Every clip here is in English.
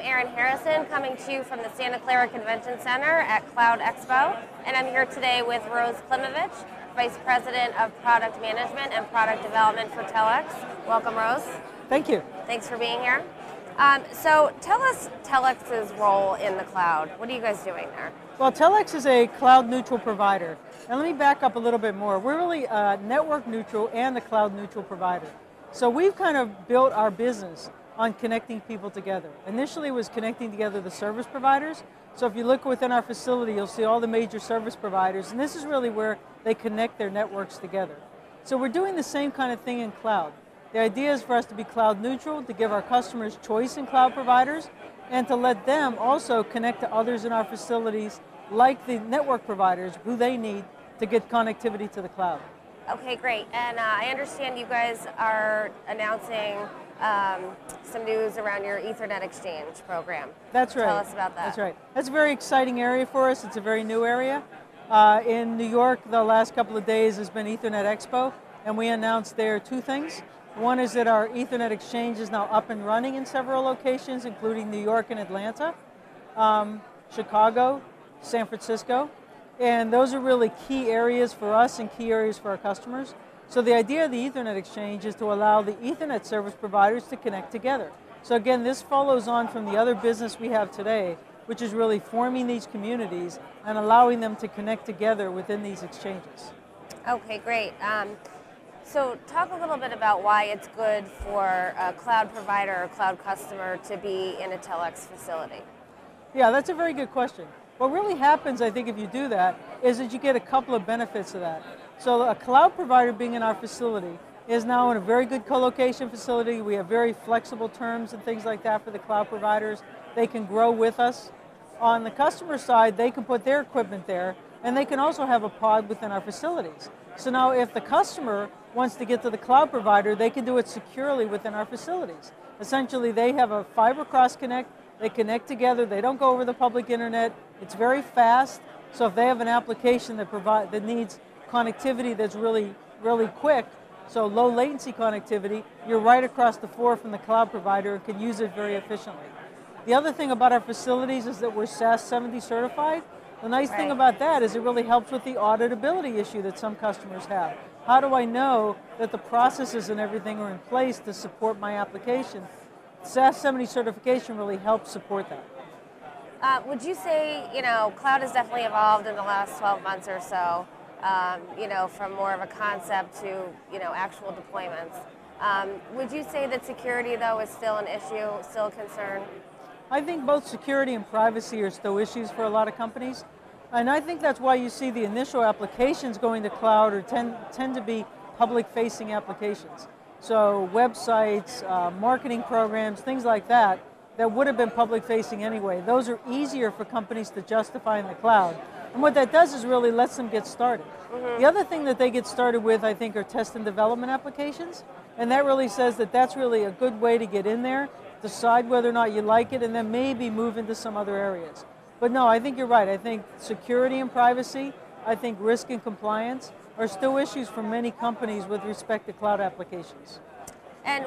Erin Harrison, coming to you from the Santa Clara Convention Center at Cloud Expo, and I'm here today with Rose Klimovich, Vice President of Product Management and Product Development for Telx. Welcome, Rose. Thank you. Thanks for being here. So tell us Telx's role in the cloud. What are you guys doing there? Well, Telx is a cloud neutral provider. And let me back up a little bit more. We're really network neutral and a cloud neutral provider. So we've kind of built our business on connecting people together. Initially it was connecting together the service providers. So if you look within our facility, you'll see all the major service providers, and this is really where they connect their networks together. So we're doing the same kind of thing in cloud. The idea is for us to be cloud neutral, to give our customers choice in cloud providers, and to let them also connect to others in our facilities, like the network providers, who they need to get connectivity to the cloud. Okay, great. And I understand you guys are announcing some news around your Ethernet exchange program. That's right. Tell us about that. That's right. That's a very exciting area for us. It's a very new area. In New York, the last couple of days has been Ethernet Expo, and we announced there two things. One is that our Ethernet exchange is now up and running in several locations, including New York and Atlanta, Chicago, San Francisco. And those are really key areas for us and key areas for our customers. So the idea of the Ethernet exchange is to allow the Ethernet service providers to connect together. So again, this follows on from the other business we have today, which is really forming these communities and allowing them to connect together within these exchanges. Okay, great. So talk a little bit about why it's good for a cloud provider or cloud customer to be in a Telx facility. Yeah, that's a very good question. What really happens, I think, if you do that, is that you get a couple of benefits of that. So a cloud provider being in our facility is now in a very good colocation facility. We have very flexible terms and things like that for the cloud providers. They can grow with us. On the customer side, they can put their equipment there, and they can also have a pod within our facilities. So now if the customer wants to get to the cloud provider, they can do it securely within our facilities. Essentially, they have a fiber cross connect. They connect together, they don't go over the public internet, it's very fast, so if they have an application that needs connectivity that's really quick, so low latency connectivity, you're right across the floor from the cloud provider and can use it very efficiently. The other thing about our facilities is that we're SAS 70 certified. The nice thing about that is it really helps with the auditability issue that some customers have. How do I know that the processes and everything are in place to support my application? SAS 70 certification really helps support that. Would you say, cloud has definitely evolved in the last 12 months or so, from more of a concept to, actual deployments. Would you say that security, though, is still an issue, still a concern? I think both security and privacy are still issues for a lot of companies. And I think that's why you see the initial applications going to cloud or tend to be public-facing applications. So websites, marketing programs, things like that would have been public-facing anyway. Those are easier for companies to justify in the cloud. And what that does is really lets them get started. Mm-hmm. The other thing that they get started with, I think, are test and development applications. And that really says that that's really a good way to get in there, decide whether or not you like it, and then maybe move into some other areas. But no, I think you're right. I think security and privacy, I think risk and compliance, are still issues for many companies with respect to cloud applications. And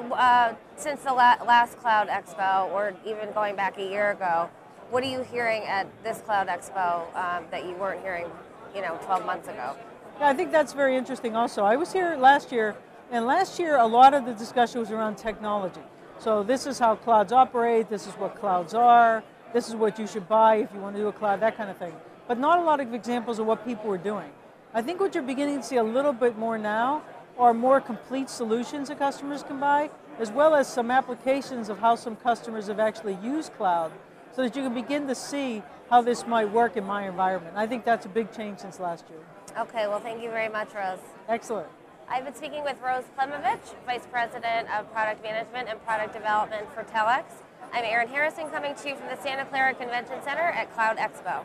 since the last Cloud Expo, or even going back a year ago, what are you hearing at this Cloud Expo that you weren't hearing, 12 months ago? Yeah, I think that's very interesting also. I was here last year, and last year a lot of the discussion was around technology. So this is how clouds operate, this is what clouds are, this is what you should buy if you want to do a cloud, that kind of thing. But not a lot of examples of what people were doing. I think what you're beginning to see a little bit more now are more complete solutions that customers can buy, as well as some applications of how some customers have actually used cloud, so that you can begin to see how this might work in my environment. I think that's a big change since last year. Okay, well, thank you very much, Rose. Excellent. I've been speaking with Rose Klimovich, Vice President of Product Management and Product Development for Telx. I'm Erin Harrison, coming to you from the Santa Clara Convention Center at Cloud Expo.